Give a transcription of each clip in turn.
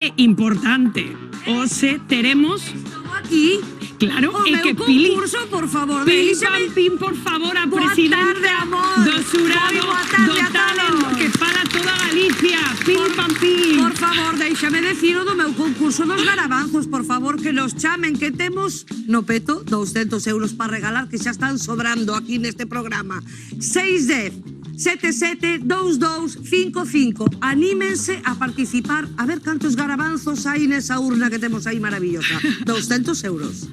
Importante. Ose teremos aquí. Claro, O e meu que Pili concurso, por favor, Pili deixame. Pampín, por favor, a Boa presidenta tarde, amor. do xurado Moi boa tarde do a talento todos. que fala toda Galicia. Pili Pampín. Por favor, déixame decir o do meu concurso dos garabanzos, por favor, que nos chamen, que temos no peto 200 euros para regalar, que xa están sobrando aquí neste programa. 610 772255. Anímense a participar, a ver cantos garabanzos hai nesa urna que temos aí maravillosa. 200 euros.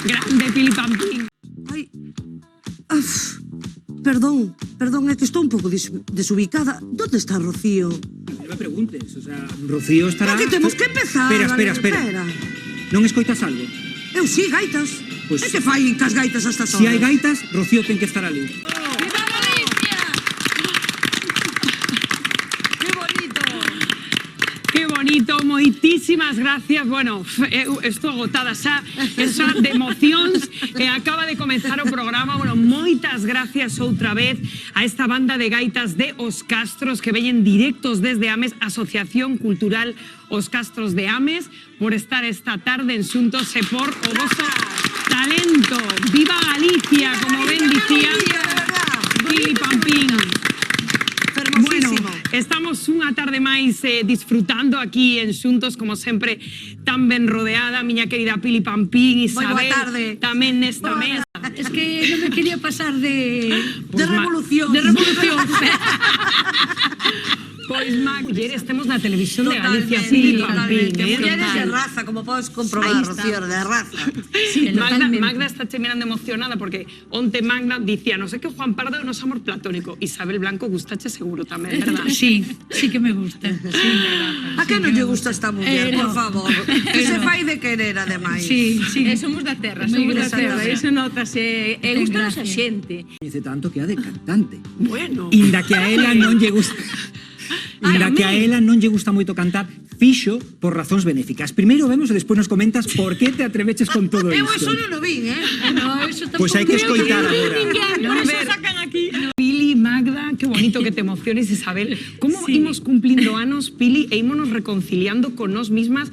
Grande Pili Pampín. Ai, perdón, é que estou un pouco desubicada. ¿Dónde está Rocío? No me preguntes, o sea, Rocío estará... Porque temos que empezar. Espera. Non escoitas algo? Eu sí, gaitas. Pues, E que fai cas gaitas hasta horas? Si hai gaitas, Rocío ten que estar ali. ¡Viva Galicia! ¡Qué bonito! Qué bonito, moitísimas gracias. Bueno, estou agotada xa de emocións. Acaba de comenzar o programa. Bueno, moitas gracias outra vez a esta banda de gaitas de Os Castros que veñen directos desde Ames, Asociación Cultural Os Castros de Ames, por estar esta tarde en xuntos e por o voso talento. Viva Galicia, como ben dicía Pili Pampín. Bueno, estamos unha tarde máis disfrutando aquí en xuntos, como sempre, tan ben rodeada, miña querida Pili Pampín, Isabel, tamén nesta mesa. Es que non me quería pasar de revolución. De revolución. Pois, mulleres, temos na televisión de Galicia, Pili Pampín. Mulleres de raza, como podes comprobar, Rocío, de raza. Sí, Magda está che mirando emocionada porque onte Magda dicía, no sé que Juan Pardo nos amor platónico. Isabel Blanco gustache seguro tamén, verdad? Sí, sí que me gusta. Sí, a que non lle gusta esta muller, por favor? Que se fai de querer, ademais. Sí. Somos da terra, iso notase. E gustanos a xente. Dice tanto que a de cantante. Bueno. Inda que a ela non lle gusta... Inda que a ela non lle gusta moito cantar, fixo por razóns benéficas. Primeiro vemos e despois nos comentas por que te atreveches con todo isto. Eu eso non o vin, No, eso tampouco. Pois hai que escoitar agora. Por eso sacan aquí. Pili, Magda, qué bonito que te emociones, Isabel. Como imos cumplindo anos, Pili, e ímonos reconciliando con nos mismas,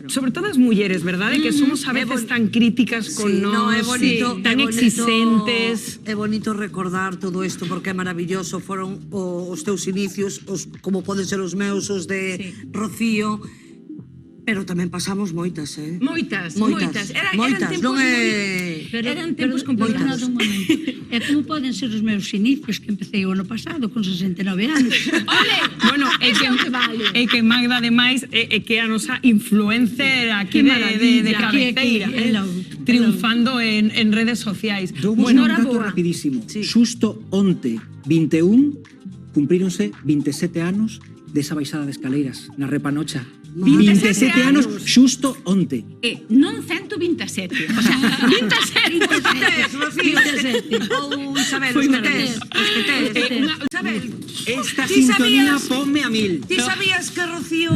sobre todo as mulleres, verdad? Que somos a veces tan críticas con nos, tan exigentes. É bonito recordar todo isto porque é maravilloso. Foron os teus inicios, como poden ser os meus, os de Rocío. Pero tamén pasamos moitas, Moitas. Eran tempos complicados. Un momento. E como poden ser os meus inicios, que empecé o ano pasado con 69 anos. Ole! Bueno, é que Magda, ademais, é que a nosa influencer aquí de cabeceira, triunfando en redes sociais. Dous un dato rapidísimo. Xusto onte, 21, cumpríronse 27 anos desa baixada de escaleiras na Repanocha. 27 anos xusto onte. Non 127, o sea, 27. Rocío, ou Isabel, os que tes. Isabel, esta sintonía ponme a 1000. Ti sabías que Rocío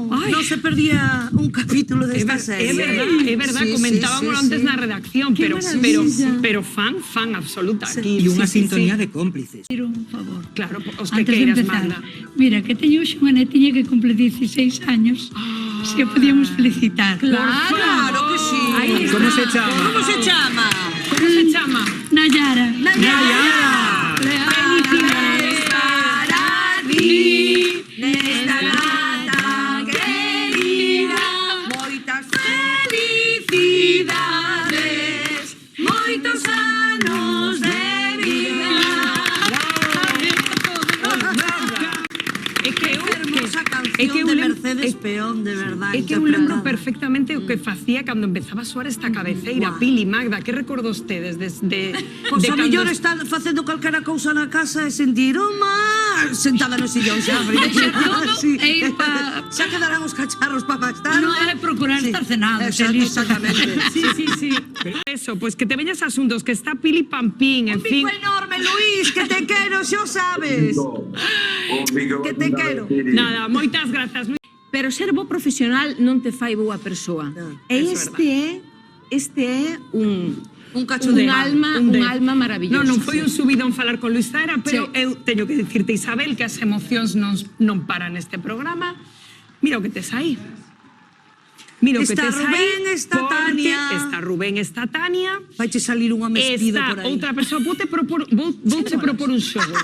non se perdía un capítulo desta serie? É verdad, comentábamos antes na redacción, pero fan absoluta aquí. E unha sintonía de cómplices. Quiero un favor. Claro, os que Antes de queiras, empezar, Magda. mira, que teño unha netiña que cumple 16 años. Se podíamos felicitar. Claro que sí. Como se chama? Como se chama? Como se chama? Nayara. Nayara. Felicidades para ti nesta data querida. Moitas felicidades, moitos anos de vida. É que eu Mercedes Peón, de verdad. É que eu lembro perfectamente o que facía cando empezaba a soar esta cabeceira. Pili, Magda, que recordos tedes de Pois a mellor está facendo calquera cousa na casa e sentir sentada no sillón xa. Xa quedarán os cacharros para máis tarde. Non é procurar estar cenados. Exactamente. Sí. Eso, pues que te veñas asuntos, que está Pili Pampín, en fin. Un pico enorme, Luís, que te quero, xo sabes. Que te quero. Nada, moitas grazas. Pero ser bo profesional non te fai boa persoa. E este é un Un cacho de alma maravillosa. Non foi un subidón falar con Luis Zaera, pero eu teño que dicirte, Isabel, que as emocións non paran neste programa. Mira o que tes aí. Mira o que Está tes Rubén, aí. está porque Tania. Está Rubén, está Tania. Vaiche salir unha mespida Está por aí. outra persoa. Vouche propor un xogo.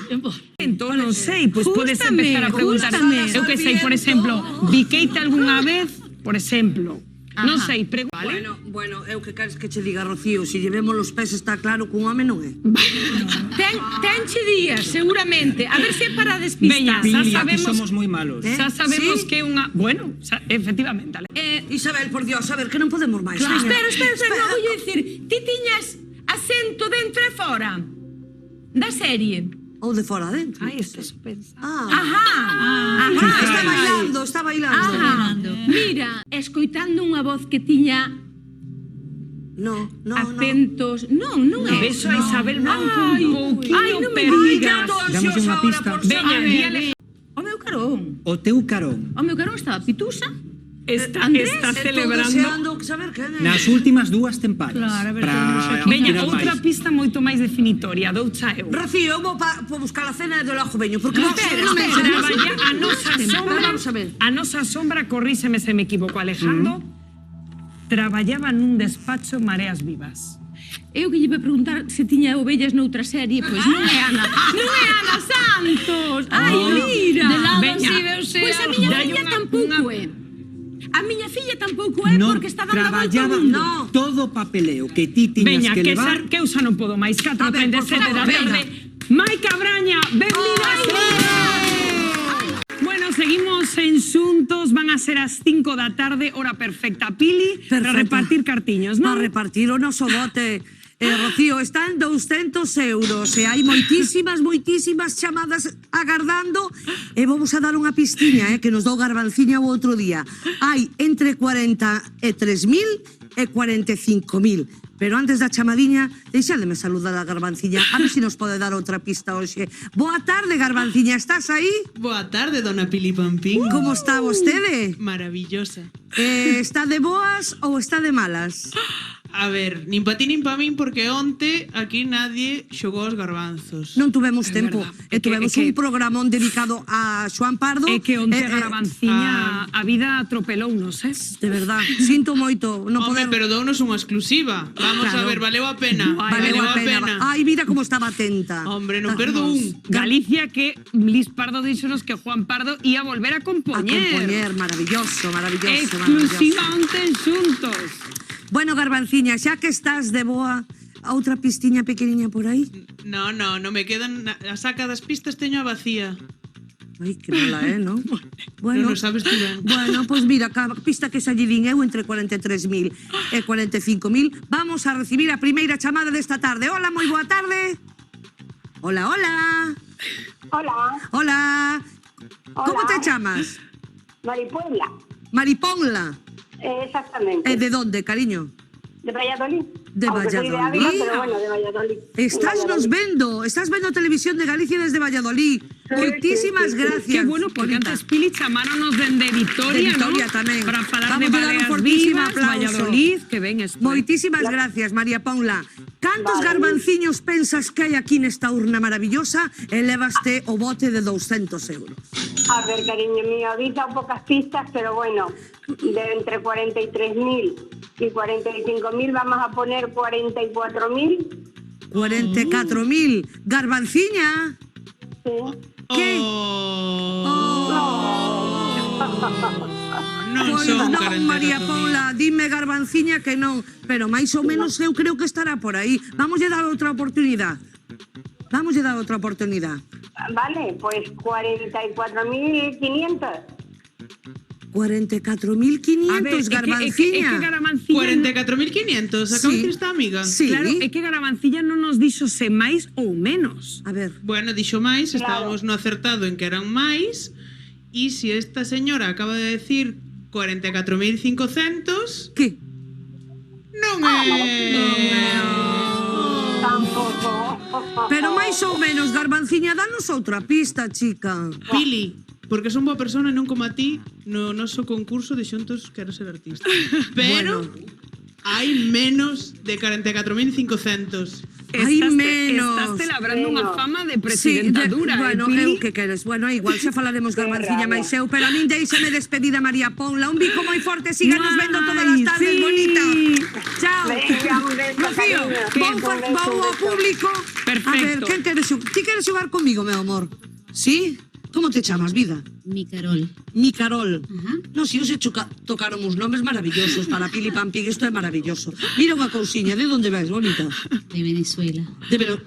Entón, non sei, pois podes empezar a preguntar. Eu que sei, por exemplo, biqueite algunha vez, por exemplo. Non sei, vale? Bueno, eu que queres que che diga, Rocío, se llevemos los pés está claro que un home non é. Tenche días, seguramente. A ver se é para despistar. Veña, Pili, xa aquí sabemos, somos moi malos. xa sabemos ¿Sí? que é unha... Bueno, efectivamente. Ale. Isabel, por Dios, a ver, que non podemos máis. Claro. Espera, non vou dicir. Ti tiñas acento dentro e fora da serie. Ou de fora adentro. Ai, estás pensando. Ajá. Está bailando. Ajá. Mira, escoitando unha voz que tiña No. acentos... Non é. Beso a Isabel Blanco un pouquinho non me perdidas. Damos unha pista. Veña, díale. O meu carón. O teu carón. O meu carón estaba pitusa. Está Estou celebrando. deseando saber quen é. Nas últimas dúas tempadas. Claro, a ver, Para Veña, tirar outra máis. pista moito máis definitoria. Doucha eu. Rocío, eu vou buscar a cena do Lajo Veño, porque Espera, non me Traballa a nosa sombra. Vamos a ver. A nosa sombra, corríseme se me equivoco, Alejandro. Traballaba nun despacho Mareas Vivas. Eu que lle iba a preguntar se tiña ovellas noutra serie, pois non é Ana. Non é Ana Santos. Ai, mira. De lado Veña. así veuse Pois a algo. miña Dalle filla unha- tampouco é. A miña filla tampouco é Non porque está dando a volta traballaba ao mundo. No. todo o papeleo que ti tiñas Veña, que que, levar. que eu xa non podo máis. 4:37 A ver, por da favor, tarde. Maica Braña, benvida. Bueno, seguimos en Xuntos. Van a ser as 5 da tarde, hora perfecta. Pili, para Perfecta. repartir cartiños, non? Para repartir o noso bote. Rocío, están 200 euros e hai moitísimas chamadas agardando e vamos a dar unha pistiña que nos dou Garbanciña o outro día. Hai entre 43.000 e 45.000. Pero antes da chamadiña, deixademe saludar a Garbanciña, a ver se nos pode dar outra pista hoxe. Boa tarde, Garbanciña, estás aí? Boa tarde, dona Pili Pampín. Como está vostede? Maravillosa. Está de boas ou está de malas? A ver, nin pa ti nin pa min, porque onte aquí nadie xogou aos garbanzos. Non tuvemos É tempo. verdad. E É que- tuvemos é que- un programón dedicado a Xoan Pardo. É que onte Garbanciña a vida atropelounos, De verdad, sinto moito non Home, poder... pero dounos unha exclusiva. Vamos Claro. a ver, valeu a pena. Valeu a pena. Ai, mira como estaba atenta. Hombre, non perdo un. Galicia que Liz Pardo díxonos que Juan Pardo ia volver a A compoñer. compoñer, maravilloso. Exclusiva onte en Xuntos. Bueno, Garbanciña, xa que estás de boa, a outra pistiña pequeniña por aí? No, me quedan... A saca das pistas teño a vacía. Ai, que mala, non? Non o sabes ti ben. Bueno, pois mira, cada pista que xa lle din eu entre 43.000 e 45.000. Vamos a recibir a primeira chamada desta tarde. Hola, moi boa tarde. Hola. Hola. Como te chamas? Maripuebla, Mariponla. exactamente. ¿De dónde, cariño? De Valladolid. De Aunque soy Valladolid. Ávila, pero bueno, de Valladolid. Estás nos vendo Televisión de Galicia desde Valladolid. Moitísimas gracias. Qué bueno, porque bonita. antes Pili chamaronos dende Vitoria, De Vitoria ¿no? tamén. Para falar Vamos de a dar un Baleas fortísimo Vivas, aplauso. Valladolid, que ven esto. Moitísimas gracias, María Paula. Cantos Vale. garbanciños pensas que hai aquí nesta urna maravillosa e levaste o bote de 200 euros? A ver, cariño mío, avisa pocas pistas, pero bueno, de entre 43.000 y 45.000 vamos a poner 44.000. 44.000. Garbanciña. Sí. ¿Qué? Non Pois son non, 44.000. María Paula, dime Garbanciña que non, pero máis ou menos eu creo que estará por aí. Vamos a dar outra oportunidade. Vale, pues 44.500. 44.500, A ver, Garbanciña. é que Garbanciña... 44.500, acabo de decir esta amiga. Sí. Claro, é que Garbanciña non nos dixo se máis ou menos. A ver, Bueno, dixo máis, estábamos no acertado en que eran máis, e se esta señora acaba de decir 44.500, que? non é... Tampoco. Pero máis ou menos, Garbanciña, danos outra pista, chica. Pili, porque son boa persona e non como a ti, no noso concurso de xuntos quero ser artista. Pero, Hai menos de 44.500. Estás celebrando unha fama de presidentadura, bueno, Pili? eu que queres? Bueno, igual xa falaremos garbanciña máis eu, pero a min deixame despedida María Ponla. Un bico moi forte, síganos vendo todas as tardes, bonita. Chao. Venga, un beso, Rocío, cariño. vou ao público. Perfecto. A ver, quen queres xogar? Ti queres xogar comigo, meu amor? Sí? Como te chamas, vida? Mi Carol. Mi Carol. No, si os he tocaron uns nomes maravillosos para Pili Pampín, isto é maravilloso. Mira unha cousiña, de onde vais, bonita? De Venezuela.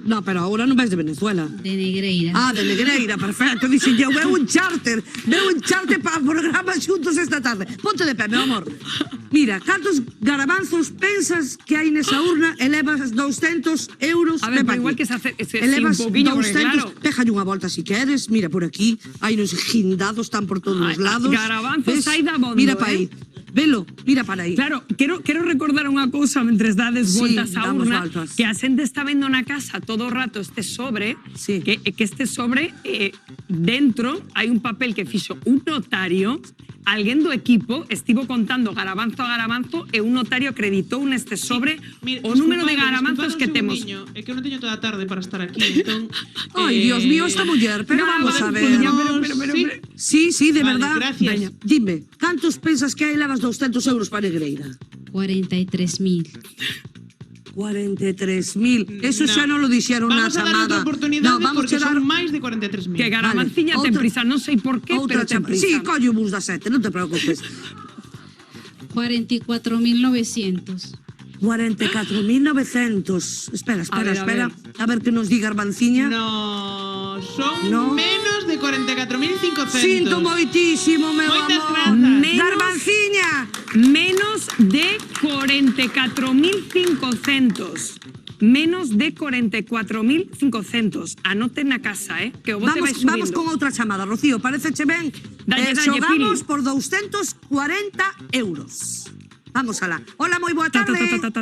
No, pero agora non vais de Venezuela. De Negreira. Ah, de Negreira, perfecto. Dixen eu, veu un charter para programas xuntos esta tarde. Ponte de pé, meu amor. Mira, cantos garabanzos pensas que hai nesa urna e levas 200 euros? A ver, Ven pa pero igual aquí. que se hace Elevas un poquillo, porque 200, claro. déjalle unha volta si queres, mira por aquí, hai uns guindados, están por todos os lados. Garabanzos ¿Ves? hai dabondo, Mira para aí, velo, mira para aí. Claro, quero recordar unha cousa mentres dades Sí, voltas á damos urna, voltas. que a xente está vendo na casa todo o rato este sobre, Sí. que este sobre, dentro hai un papel que fixo un notario, alguén do equipo estivo contando garabanzo a garabanzo e un notario acreditou neste sobre Mira, o número de disculpadme, garabanzos que temos. É que eu non teño toda a tarde para estar aquí, entón... Ay, Dios mío, esta muller, pero vamos a ver. Sí. Sí, de Vale, verdad. gracias. Veña, dime, cantos pensas que hai levas 200 euros para Negreira? 43.000. 43.000. Eso No. xa non lo dixeron na Vamos a dar chamada. outra oportunidade vamos porque a dar son máis de 43.000. Que Garamanciña Vale, ten outra- prisa, non sei por qué, pero outra ten chamada. prisa. Sí, colle o bus da 7, non te preocupes. 44.900. 44.900. Espera. ver. A ver que nos diga Garbanciña. No, son No. menos de 44.500. Sinto moitísimo, meu Moitas amor. grazas. Menos- Garbanciña. Menos de 44.500. Menos de 44.500. Anoten na casa, que o bote vai subindo. Vamos con outra chamada, Rocío, paréceche ben? Dalle, Xogamos Pili. por 240 euros. Vamos alá. Hola, moi boa tarde. Buenas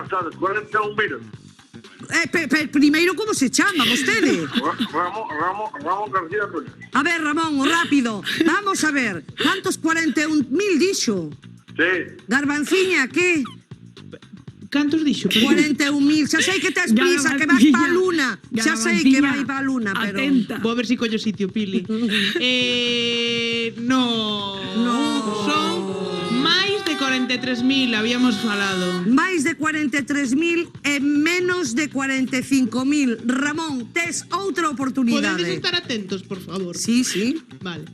tardes, 41.000. Primeiro, como se chama vostede? Ramón García Núñez. A ver, Ramón, rápido. Vamos a ver. Cantos 41.000 dixo? Sí. Garbanciña, que? Cantos dixo? 41.000. Xa sei que tes prisa, que vas pa luna. Xa sei que vai pa luna, pero... Atenta. Vou a ver si collo sitio, Pili. No. Son máis de 43.000, habíamos falado. Máis de 43.000 e menos de 45.000. Ramón, tes outra oportunidade. Podedes estar atentos, por favor. Sí, sí. Vale.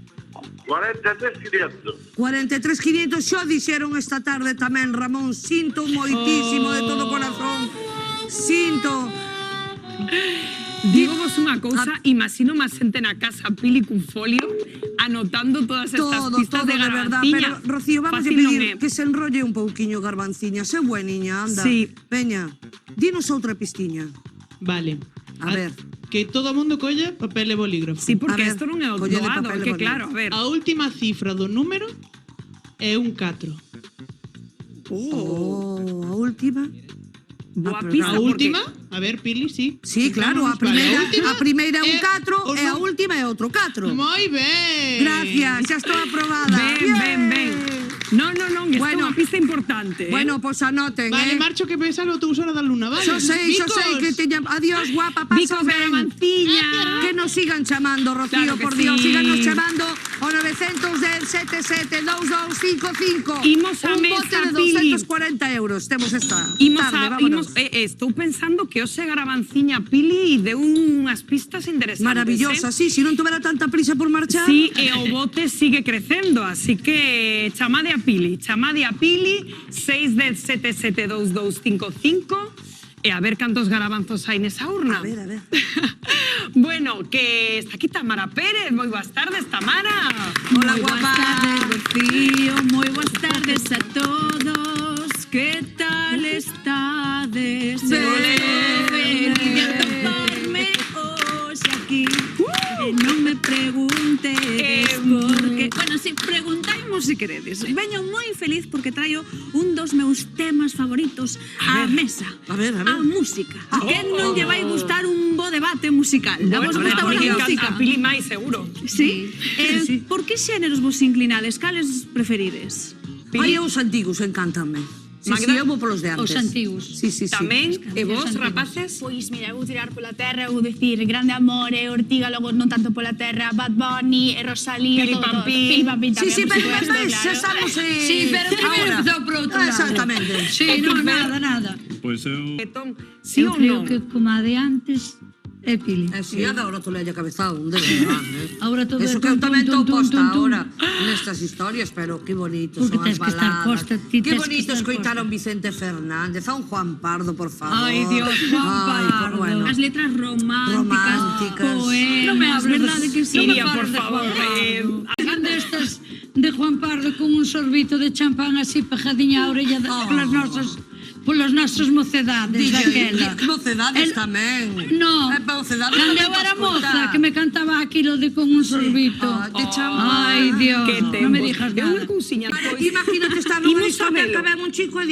43.500. 43.500 xo dixeron esta tarde tamén, Ramón. Sinto moitísimo de todo corazón. Sinto. Digo vos unha cousa, imagino máis xente na casa, Pili, cun folio, anotando todas estas pistas de verdad. Garbanciña. Pero, Rocío, vamos a Fácil non pedir é. que se enrolle un pouquiño Garbanciña. Se bueniña, anda. Sí. Veña, dinos outra pistiña. Vale. A ver. Que todo o mundo colla papel e bolígrafo. Sí, A porque ver, isto non é o colle de doado, papel e que bolígrafo. claro, a ver. A última cifra do número é un 4. Oh, a última. Boa pero pista, A porque- última, a ver, Pili, sí. Sí, claro, a Vale, primeira é un é 4 o e a nu- última é outro 4. Moi ben. Gracias, xa estou aprobada. Ben. Non, isto é Bueno. unha pista importante. Bueno, pois anoten, Vale, marcho que pensar o autobusora da luna, vale? Xo sei que teña... Adiós, guapa, pasa Bicos ben. Garbanciña. Que nos sigan chamando, Rocío, Claro que por Dios. sí. Síganos chamando ao 910 77 2255. Imos a Un mesa, bote de Pili. 240 euros. Temos esta Imos tarde, a, vámonos. estou pensando que hoxe Garbanciña Pili deu unhas pistas interesantes. Maravillosa, sí, se non tuvera tanta prisa por marchar. Sí, e o bote sigue crecendo, así que chamade a Pili 610772255 e a ver cantos garabanzos hai nesa urna. A ver. Bueno, que está aquí Tamara Pérez. Moi boas tardes, Tamara. Hola, Muy guapa. buenas tardes, Rocío. Muy buenas tardes a todos. ¿Qué tal estades? Feliz de atoparme hoxe aquí. Non me preguntes porque... Bueno, si preguntaimos si queredes. Veño moi feliz porque traio un dos meus temas favoritos á mesa. A ver. A música. Que non lle vai gustar un bo debate musical? A vos gusta a música? A Pili máis seguro. Sí? Por que xéneros vos inclinades? Cales preferides? Ai, os antigos, encántame. Sí, eu vou polos de antes. Os antigos. Sí. Tamén, e vos, rapaces? Pois, mira, vou tirar pola terra, vou decir Grande Amore, Ortiga, logo non tanto pola terra, Bad Bunny, Rosalía, Pili todo. Pampín. Pili Pampín Sí, tamén, pero por supuesto, xa estamos... Sí, pero primeiro empezou por outro lado. Exactamente. Sí, non, nada. Pois eu... Sí Eu ou creo non? que como a de antes é Pili. Sí, agora tole lle cabezado, de verdad, Ahora todo Eso é que eu tum, tamén tum, estou tum, posta tum, tum. ahora nestas historias, pero que bonito Porque son as tens que estar baladas. posta, ti Que tens que bonito estar escoitar a posta. un Vicente Fernández, a un Juan Pardo, por favor. Ai, Dios, Juan Ay, Pardo. bueno. As letras románticas, poemas, Non me hables verdade que sí. Iria, me por falas de favor. Juan Pardo. Fan destas de Juan Pardo con un sorbito de champán así pejadiña a orella polas nosas mocedades daquela. Mocedades tamén. No, Mocedades cando tamén eu era para moza escoitar. que me cantaba aquilo de con un sorbito. De champán. Ai, Dios, Que non me tempos. digas É unha nada. cousiña. Imagínate estar nunha Imos a discoteca, velo. ven un chico e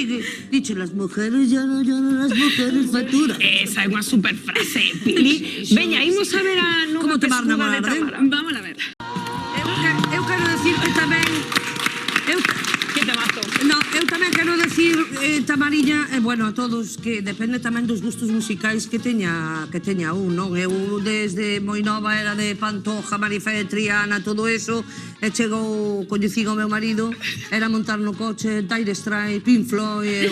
dice, las mujeres ya no lloran, las mujeres facturan. Esa é unha super frase, Pili. Veña, imos a ver a nova Como tomar na pescuda de madre? Tamara. Vamos a ver. Eu quero decir que tamén... Que te mato. No, eu tamén quero decir, Tamariña, bueno, a todos, que depende tamén dos gustos musicais que teña un, non? Eu desde moi nova era de Pantoja, Marifé, Triana, todo eso, e chegou, coñecín ao meu marido, era montar no coche, Dire Straits, Pink Floyd,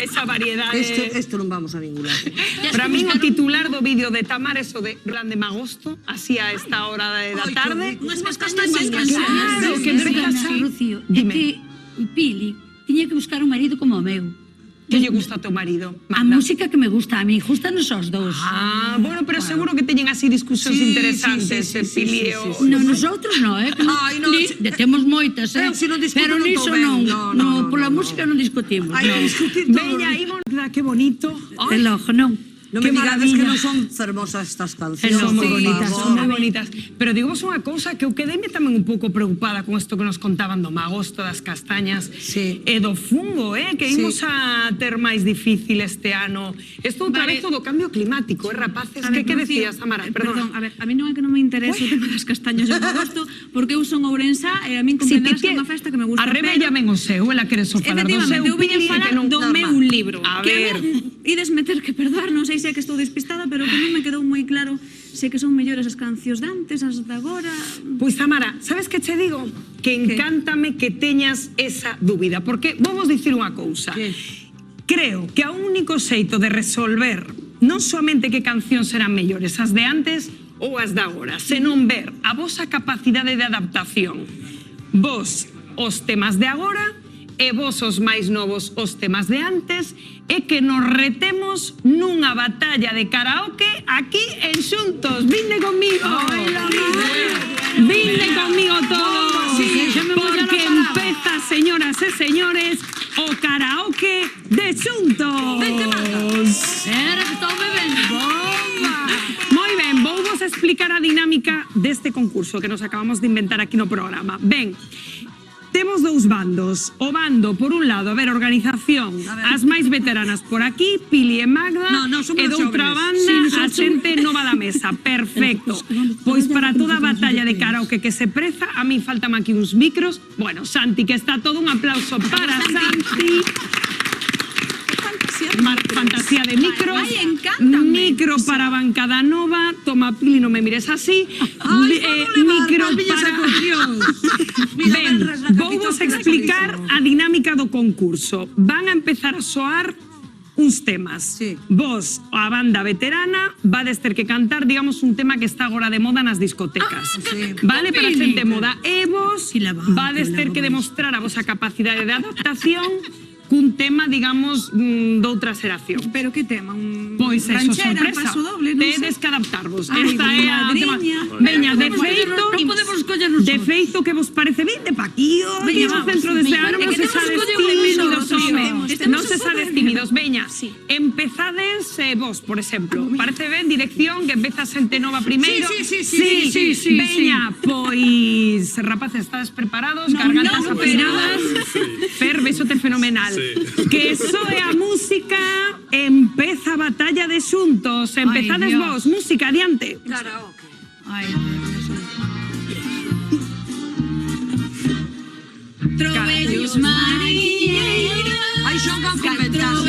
Esa variedade. Esto non vamos a ningún lado. Para min o titular do vídeo de Tamara eso de Grande Magosto, así a esta hora da tarde. Unhas castañas. Claro, que empezas a... Rocío, é Dime. que Pili tiña que buscar un marido como o meu. Que lle gusta ao teu marido? A música que me gusta a mí, gustanos os dous. Ah, bueno, pero seguro que teñen así discusións interesantes, Pili e o... No, nosotros no, que Ai, non, temos moitas, Eu, se non discuto, pero non niso tô ben. non, No, pola no. música non discutimos. Hai que No. discutir todo. Veña, Ivonne, que bonito. El ojo, non. Non Qué me digades que maravilla. non son fermosas estas cancións. Son moi por bonitas, favor. son moi bonitas. Pero digo vos unha cousa que eu quedeme tamén un pouco preocupada con isto que nos contaban do magosto, das castañas e do fungo, que imos a ter máis difícil este ano. Isto outra vez o do cambio climático, rapaces, que decías, Tamara? Perdón, a ver, a mí non é que non me interese o tema das castañas de agosto, porque eu son ourensá e a min comprenderás que é unha festa que me gusta. A Rebella men o seu, ela quere só falar do seu. Efectivamente, eu veña Pili, falar que non- do meu libro. A Que ver. ides meter que perdoar, non sei se é que estou despistada, pero que non me quedou moi claro se que son mellores as cancións de antes, as de agora. Pois Tamara, sabes que che digo? Que encántame que teñas esa dúbida, porque vamos dicir unha cousa. Creo que a único xeito de resolver non somente que cancións serán mellores, as de antes ou as de agora, senón ver a vosa capacidade de adaptación. Vos os temas de agora e vos os máis novos os temas de antes e que nos retemos nunha batalla de karaoke aquí en Xuntos. Vinde conmigo. Vinde conmigo todos. Porque empeza, señoras e señores, o karaoke de Xuntos. Era que estou bebendo. Moi ben, vou vos explicar a dinámica deste concurso que nos acabamos de inventar aquí no programa. Ben, temos dous bandos. O bando, por un lado, a ver, organización, as máis veteranas por aquí, Pili e Magda, e doutra banda, a xente nova da mesa. Perfecto. Pois para toda a batalla de karaoke que se preza, a mí faltan aquí uns micros. Bueno, Santi, que está todo, un aplauso para Santi. Fantasía de micros. Ai, encántame. Micro para bancada nova. Toma, Pili, non me mires así. Micro para... Ben, vou vos explicar a dinámica do concurso. Van a empezar a soar uns temas. Vos, a banda veterana, vades ter que cantar, digamos, un tema que está agora de moda nas discotecas. Vale, para a xente moda. E vos vades ter que demostrar a vosa capacidade de adaptación cun tema, digamos, doutra xeración. Pero que tema? Pois eso, ranchera, sorpresa. paso doble, non Tedes sei. que adaptarvos. Ai, Esta é a tema. madriña. Veña, de feito, Non podemos escoller de feito que vos parece bien de aquí o aquí no centro de ano, non se sabes tímidos, home. Non se sabes tímidos. Veña, empezades vos, por exemplo. Parece ben, dirección, que empeza xente nova primeiro. Sí. Veña, pois, rapaces, estades preparados? Gargantas afinadas? Fer, bésote fenomenal. Que soe a música, empeza a batalla de Xuntos. Empezades Dios. vos, música, adiante. Karaoke. Ai, Trovellos mariñeiros. Ai, xogan con ventaja.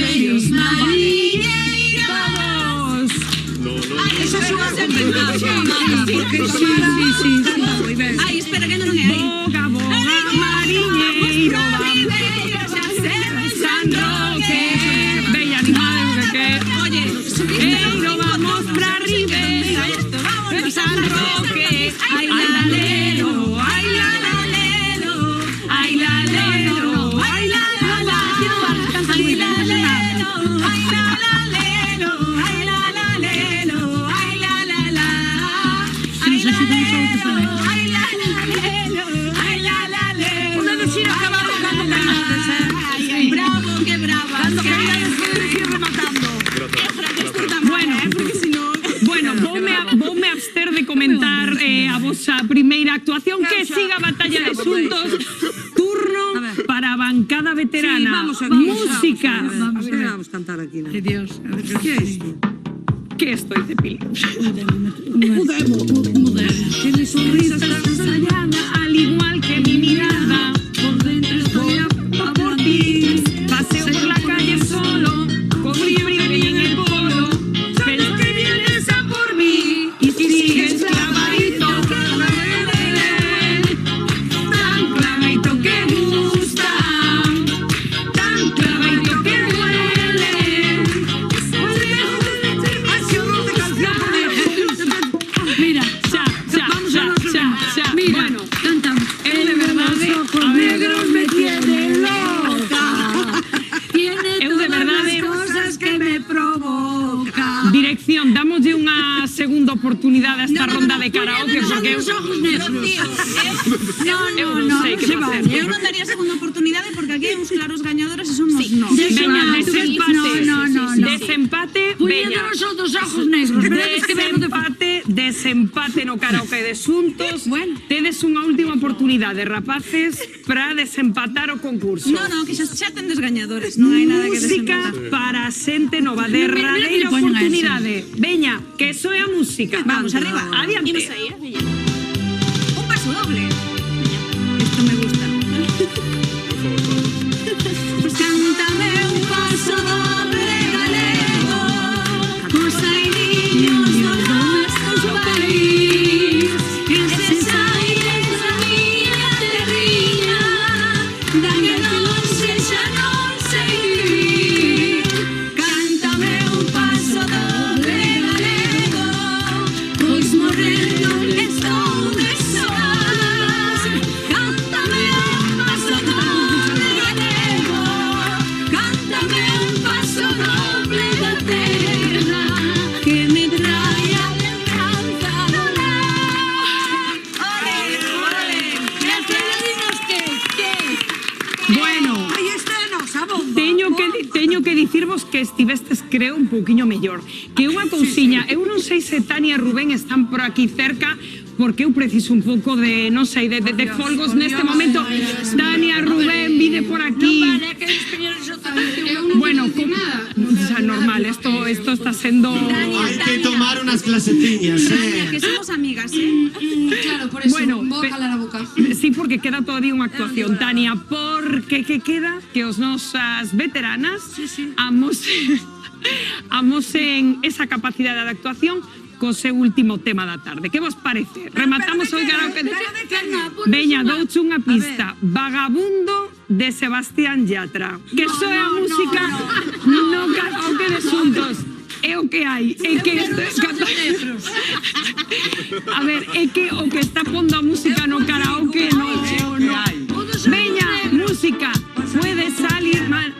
Todos. Esa xogar con ventaja, Marta, porque Ai, espera, que non é aí. Boga, boga, mariñeiro, San Roque. Bella animada, que Oye, Eiro, vamos pra Ribera, San Roque, ay la lero, ay la lero, ay la lero, ay la la la, ay la lero, ay la la lero, ay la la lero, ay la la la, ay la lero, ay la la lero, ay la la lero. una vecina que va tocando canciones, Ay, bravo, que brava. Cando quería ir rematando. Bueno, voume abster de comentar a vosa primeira actuación, que siga a Batalla de Xuntos. Turno para a bancada veterana. Música. Vamos a cantar aquí, ¿no? Dios, a ver, ¿Qué es esto? Que estoy de pila. Que mi sonrisa está ensayada, Al igual que mi mirada, por dentro estoy a por ti. paseo por la calle solo, con libre y en el polo. Pero que vienes a por mí y sigues clavadito, tan clavadito que gusta, tan clavadito que duele. Mira, Ya. mira, Bueno, cantamos. es de verdad. Ojos negros me tienen loca. Tiene Eu de todas verdade- las cosas que me provoca. Dirección, damoslle unha segunda oportunidade a esta ronda de karaoke, porque eu... Los ojos negros. Eu non sei que facer. Eu non daría segunda oportunidade porque aquí hai uns claros gañadores e somos nós. Veña, desempate. No. Desempate, Puñendo veña. los outros ojos negros. Veremos que vengo de Desempate no karaoke de Xuntos. Bueno. Tedes unha última oportunidade, rapaces, para desempatar o concurso. No, que xa tendes gañadores, non hai nada que Música desempatar. para a xente nova, derradeira Mira, poñen a oportunidade. Veña, que soe a música. Vamos, arriba. Adiante. Imos aí, Un paso doble. Esto me gusta. Pues cántame un paso doble galego, cos airiños do noso país, que se saíes da miña terriña, da que non sexa non sei vivir. Cántame un paso doble galego, pois morrendo estou de saudades. Cántame un paso doble galego, cántame un paso doble da terra, que me trae a lembranza do lar. Ole. Bueno, Aí está a nosa bomba. teño que dicirvos que estivestes, creo, un pouquiño mellor. Que unha cousiña, eu non sei se Tania e Rubén están por aquí cerca, porque eu preciso un pouco de, non sei, de folgos neste momento. Tania, Rubén, vide por aquí. Bueno, o sea, normal, esto está sendo... Hay que tomar unas clasetiñas, Que somos amigas, Claro, por eso, Bueno, vou calar a boca. Sí, porque queda todavía unha actuación, Tania, porque que queda que os nosas veteranas amosen esa capacidade de actuación co seu último tema da tarde. Que vos parece? Rematamos o karaoke de... Veña, douche unha pista. Vagabundo de Sebastián Yatra. Que soe a música no karaoke de Xuntos. É o que hai, é que a ver, é que o que está pondo a música no karaoke no. Veña, música, puede salir mal.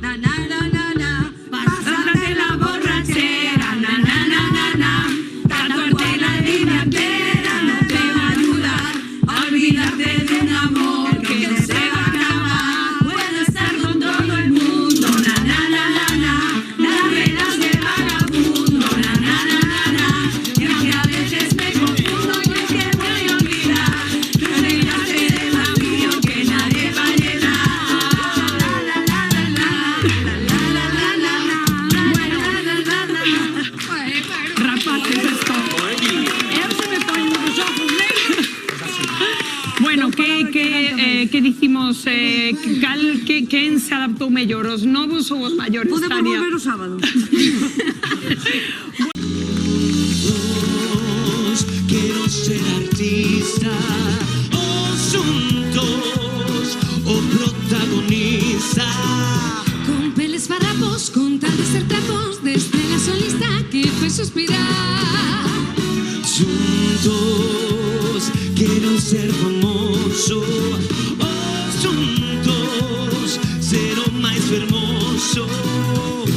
Na, na, na, na, na. Pásate la borrachera, na na na na na. Tatuarte la línea entera no te va a ayudar a olvidarte de un amor que no se va a acabar. Puedo estar con todo el mundo, na na na na na. Las velas de vagabundo, na na na na na. Y aunque a veces me confundo y es que voy a olvidar, no me de la vida. que dicimos, quen se adaptou mellor, os novos ou os maiores, Podemos Tania? volver o sábado. Quiero ser artista, juntos, o protagonista. Con peles farrapos, con tal de ser trapos, desde la solista que fue suspirar. Juntos, quiero ser famoso, juntos, ser o máis hermoso.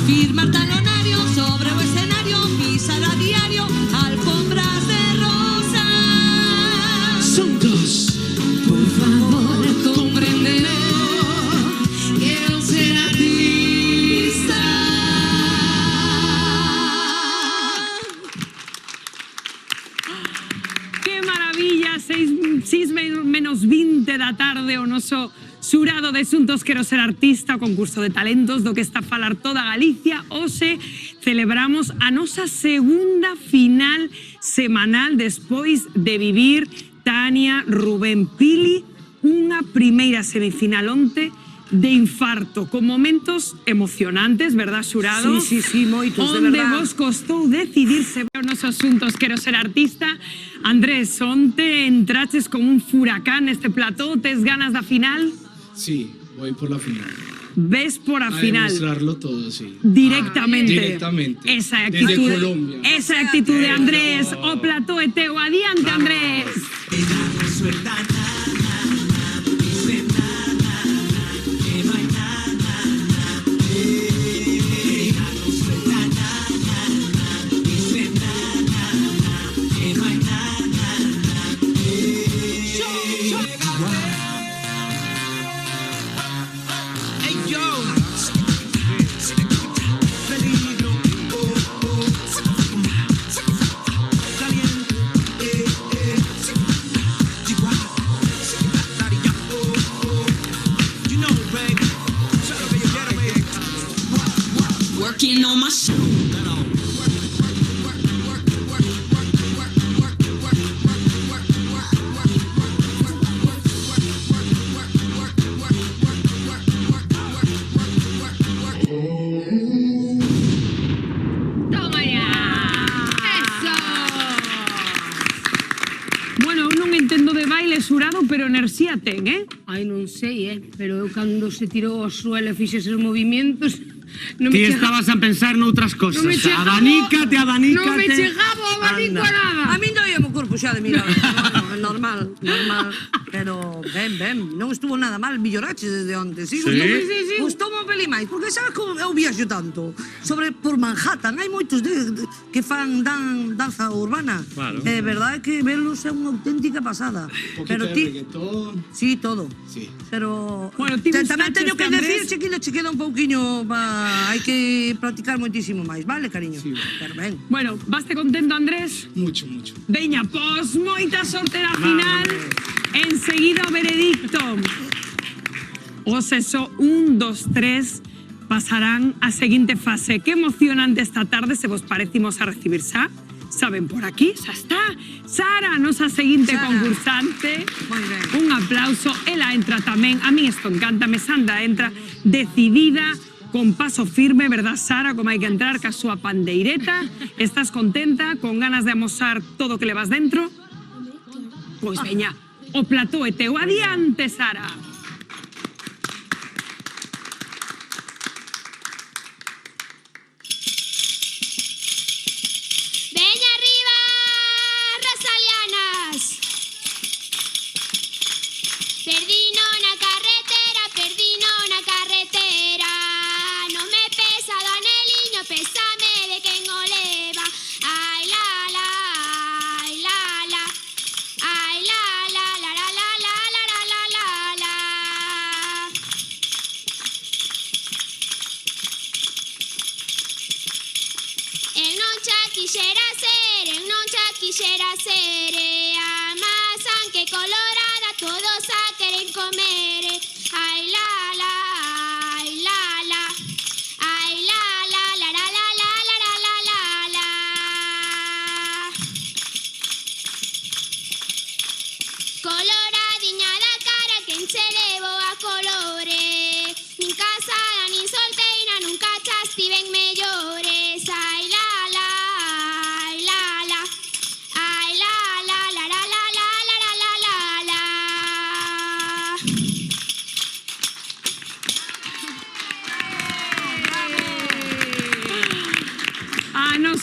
Firmar talonario sobre o escenario, pisar a diario alfombras de rosas. Juntos, por favor, compréndelo, quiero ser artista. Que maravilla, 6 menos 20 da tarde, o noso xurado de Xuntos Quero Ser Artista, o concurso de talentos do que está a falar toda Galicia. Hoxe celebramos a nosa segunda final semanal despois de vivir, Tania, Rubén, Pili, unha primeira semifinal onte de infarto, con momentos emocionantes, verdad, xurado? Sí, moitos, de Onde verdad. vos costou decidirse os nosos Xuntos Quero Ser Artista. Andrés, onte entraches con un furacán neste plató, tes ganas da final? Sí, voy por la final. Ves por a final. Demostrarlo todo, sí. Directamente. Directamente. Esa Desde actitud, Colombia. esa actitud de Andrés. O plató é teu. Adiante, Andrés. Working on my soul. Toma ya. Eso. Bueno, eu non entendo de baile, xurado, pero enerxía ten, Ai, non sei, pero eu cando se tirou ao suelo e fixes os movimentos, non Ti me estabas a pensar noutras cosas. Non me chegaba- Abanícate. Non me chegaba o abanico a nada. A min doía o corpo xa de mirar. Normal. Pero ben, non estuvo nada mal, mellorache desde onte. Sí, Sí. Gustoume un pelín máis, porque sabes como eu viaxo tanto por Manhattan, hai moitos que fan danza urbana. Claro. É verdade que velos é unha auténtica pasada. Pero ti, reggaetón. sí, todo. Sí. Pero Bueno, ti tamén gustaches teño que que Andrés- decir que che queda un pouquiño, hai que practicar moitísimo máis, vale, cariño? Sí. Pero ben. Bueno, vaste contento, Andrés? Mucho. Veña, pos, moita sorte na final. Enseguida o veredicto. O sexo 1, 2, 3 pasarán a seguinte fase. Que emocionante esta tarde, se vos parecimos a recibir xa. Saben, por aquí, xa está. Sara, nosa seguinte Sara. concursante. Moi ben. Un aplauso. Ela entra tamén. A mí isto encanta. Sandra entra decidida, con paso firme, verdad, Sara, como hai que entrar, ca súa pandeireta. Estás contenta, con ganas de amosar todo o que levas dentro? Pois veña, o plató é teu. Adiante, Sara. Veña arriba, Rosalianas. Perdino na carretera. Non me pesa do aneliño, pésame de quen o leva. Ai la la, ai la la. Ai la la la la la la la la la la la. Eu non xa quixera ser, a mazán que colorada todos a queren comer. Ai la la, ai la la, ai la la la la la la la la la la la. Coloradiña da cara quen se le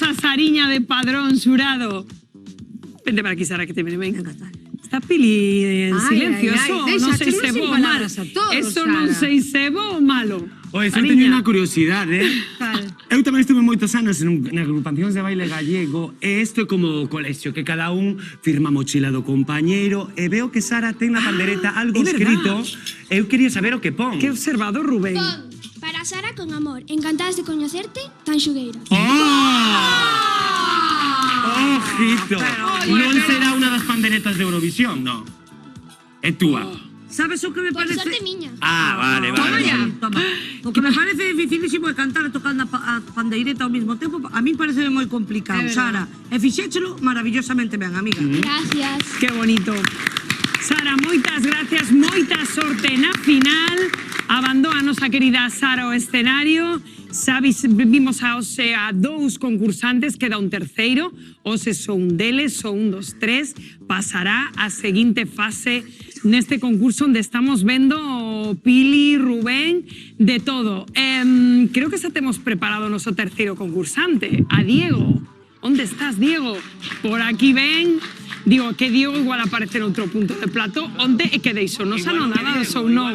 a Sariña de Padrón, xurado. Vente para aquí, Sara, que te viene. Venga, está Pili en silencio. Eso non sei se bo ou malo. Eso non sei se bo ou malo. Oye, só teño unha curiosidade, Eu tamén estuve moitos anos en agrupacións de baile gallego e isto é como o colexio, que cada un firma a mochila do compañeiro e veo que Sara ten na pandereta algo escrito. Eu quería saber o que pon. Que observado, Rubén. Pon, para Sara con amor, encantadas de coñecerte, tan xugueira. Ojito. Non será unha das panderetas de Eurovisión, non. É túa. Sabes o que me Por parece? sorte miña. Vale. Toma. O que me parece dificilísimo é cantar e tocar a pandeireta ao mesmo tempo. A mí parece moi complicado, Sara. E fixéchelo maravillosamente ben, amiga. Gracias. Qué bonito. Sara, moitas gracias, moita sorte na final. Abandona a nosa querida Sara o escenario. Sabes, vimos a dous concursantes, queda un terceiro. Ose son un deles, son 1, 2, 3. Pasará a seguinte fase neste concurso onde estamos vendo Pili, Rubén, de todo. Creo que xa temos preparado o noso terceiro concursante, a Diego. Onde estás, Diego? Por aquí ven. Digo, que Diego igual aparece en outro punto de plató. Onde é que deixo? Non xa non nada, sou non.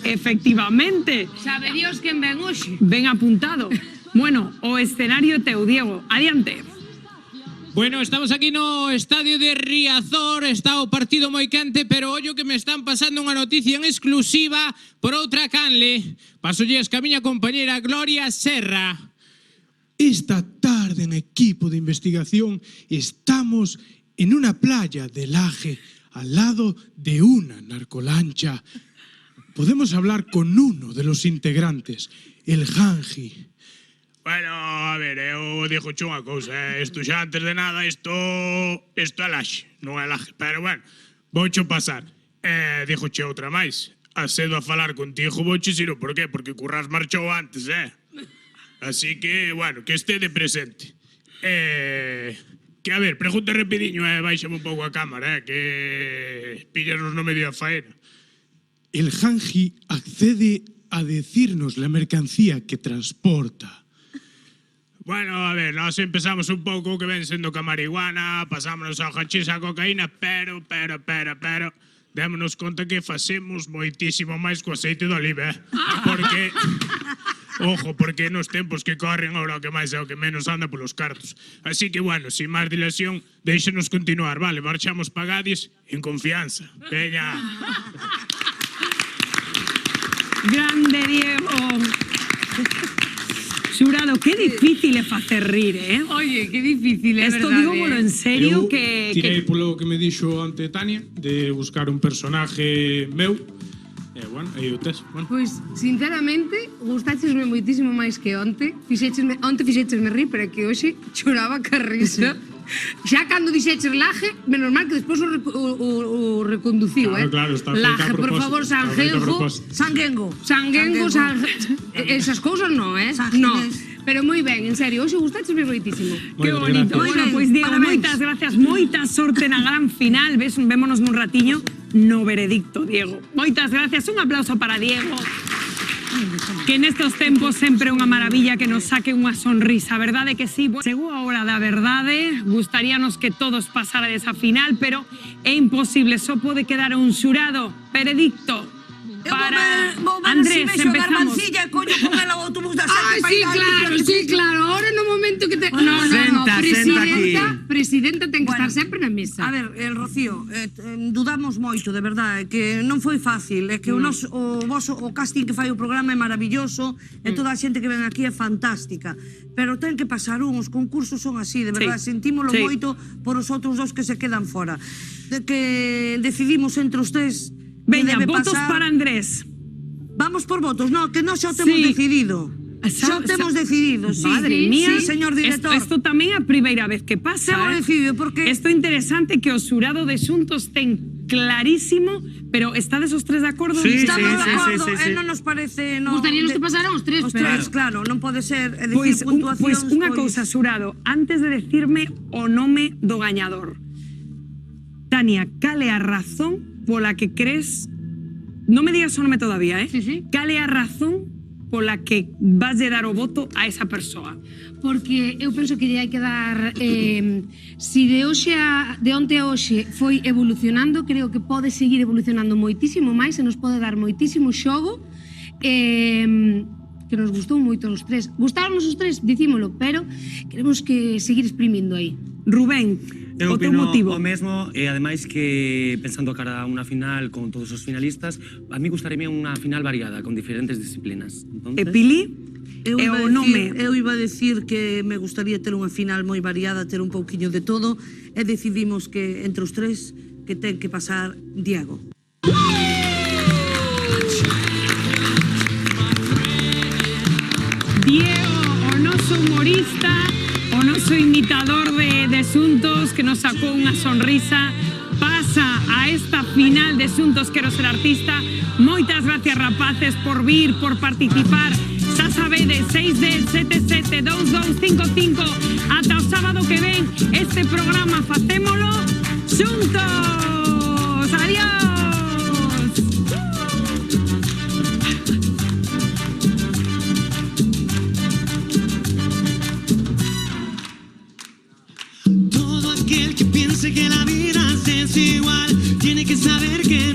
Efectivamente. Sabe Dios quen ven hoxe. Ben apuntado. Bueno, o escenario teu, Diego. Adiante. Bueno, estamos aquí no estadio de Riazor, está o partido moi quente, pero ollo que me están pasando unha noticia en exclusiva por outra canle. Pasolles que a miña compañera Gloria Serra. Esta tarde en equipo de investigación estamos en una playa de Laje, al lado de una narcolancha. Podemos hablar con uno de los integrantes, el Janji. Bueno, a ver, eu dixo unha cousa, isto xa antes de nada, isto é Laxe, non é Laje, pero bueno, voucho pasar. Dixo outra máis, acedo a falar contigo, vouche xiro, por qué? Porque Currás marchou antes, Así que, bueno, que estede presente. Que, a ver, pregunta rapidiño, baixame un pouco a cámara, que pillarnos no medio da faena. El Janji accede a decirnos la mercancía que transporta. Bueno, a ver, nós empezamos un pouco que ven sendo ca marihuana, pasámonos ao hachís, a cocaína, pero, démonos conta que facemos moitísimo máis co aceite de oliva, porque, ojo, porque nos tempos que corren ahora o que máis é o que menos anda polos cartos. Así que, bueno, sin máis dilación, deixenos continuar, vale, marchamos pa Gadis en confianza. Veña. Grande, Diego. Xurado, que difícil é facer rir, Oye, que difícil, é Esto verdade. dígomolo en serio Eu que... tirei polo que me dixo ante Tania, de buscar un personaje meu, e, bueno, aí o tes. Bueno. Pois, sinceramente, gustáchesme moitísimo máis que onte. Onte fixéchesme rir, pero é que hoxe choraba ca risa. Xa cando dixeches Laje, menos mal que despois o reconduciu, Claro, está feita a Laje, por propósito, favor, está feita a propósito. Sanguengo, esas cousas non, No, pero moi ben, en serio, hoxe gustáchesme moitísimo. Que bonito. Bueno, pois Diego, moitas gracias, moita sorte na gran final. Vémonos nun ratiño no veredicto, Diego. Moitas gracias, un aplauso para Diego. Que nestes tempos sempre é unha maravilla que nos saque unha sonrisa, verdade que sí? Chegou a hora da verdade, gustaríanos que todos pasara desa final, pero é imposible, só pode quedar un xurado. Veredicto para Andrés, empezamos. Coño, con el autobús da sete. Sí, claro, ahora no momento que te... No, presidenta ten que estar sempre na mesa. A ver, Rocío, dudamos moito, de verdade, que non foi fácil, é que o casting que fai o programa é maravilloso, e toda a xente que ven aquí é fantástica, pero ten que pasar os concursos son así, de verdade, sentímolo moito por os outros dos que se quedan fora. De que decidimos entre os tres. Veña, votos para Andrés. Vamos por votos, no, que non xa o temos decidido. Xa o temos decidido, sí. Madre mía, sí, señor director. Isto tamén é a primeira vez que pasa. Xa o decidido, porque... Isto é interesante que o xurado de Xuntos ten clarísimo, pero estades os tres de acordo? Sí, estamos de acordo, non nos parece... Gustaríanos que pasaran os tres, pero... Os tres, claro, non pode ser, é dicir, puntuacións... Pois unha cousa, xurado, antes de decirme o nome do gañador, Tania, cal é a razón pola que crees... Non me digas o nome todavía, Sí. Cal é a razón pola que vas de dar o voto a esa persoa? Porque eu penso que lle hai que dar si de onte a hoxe foi evolucionando, creo que pode seguir evolucionando moitísimo máis e nos pode dar moitísimo xogo que nos gustou moito os tres. Gustáronos os tres, dicímolo, pero queremos que seguir exprimindo aí. Rubén, Eu o teu opino motivo. o mesmo, e ademais que pensando cara a unha final con todos os finalistas, a mí gustaríame unha final variada, con diferentes disciplinas. Entonces... Pili? Eu E iba, o a nome? decir, eu iba a decir que me gustaría ter unha final moi variada, ter un pouquiño de todo, e decidimos que entre os tres que ten que pasar Diego. Diego, o noso humorista, o noso imitador de Xuntos, que nos sacou unha sonrisa, pasa a esta final de Xuntos Quero Ser Artista. Moitas gracias, rapaces, por vir, por participar. Xa sabedes, 610-772255. Ata o sábado que ven, este programa facémolo xuntos. Adiós. Todo aquel que piense que la vida es igual tiene que saber que